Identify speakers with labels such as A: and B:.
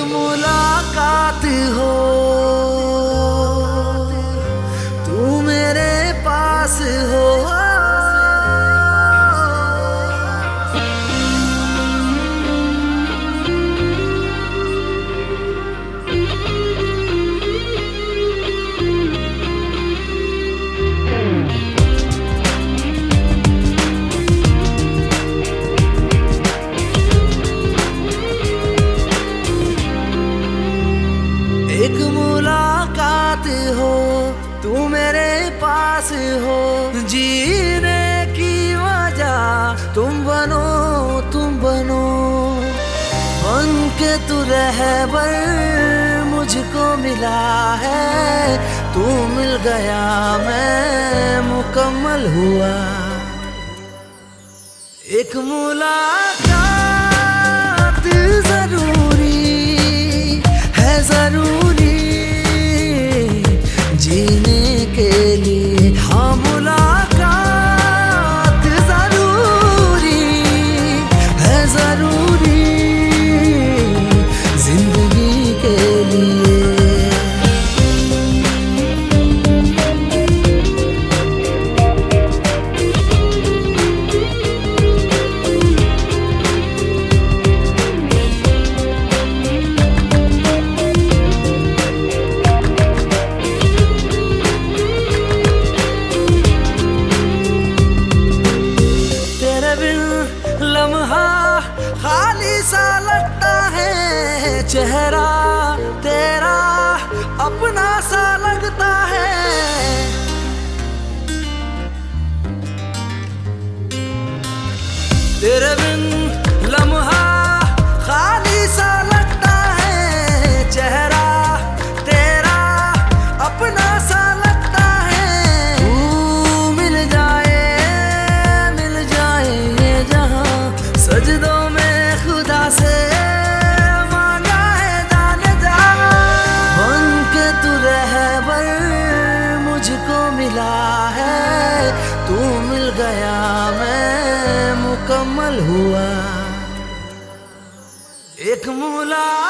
A: मुलाकात हो, तू मेरे पास हो। एक मुलाकात हो, तू मेरे पास हो, जीने की वजह तुम बनो, तुम बनो। बन के तू रहबर मुझको मिला है, तू मिल गया मैं मुकम्मल हुआ। एक मुलाकात जरूरी है, जरूरी जीने के लिए। हाँ, मुलाकात जरूरी है, जरूरी जिंदगी के लिए। लम्हा खाली सा लगता है, चेहरा तेरा अपना सा लगता है। तेरे बिन लम्हा खाली सा लगता है, चेहरा तेरा अपना सा लगता है। तू मिल जाए ये जहां, सजदों में खुदा से मांगा है जाने जा। बन के तू रहबर मुझको मिला है, तू मिल गया मैं मुकम्मल हुआ। एक मुलाकात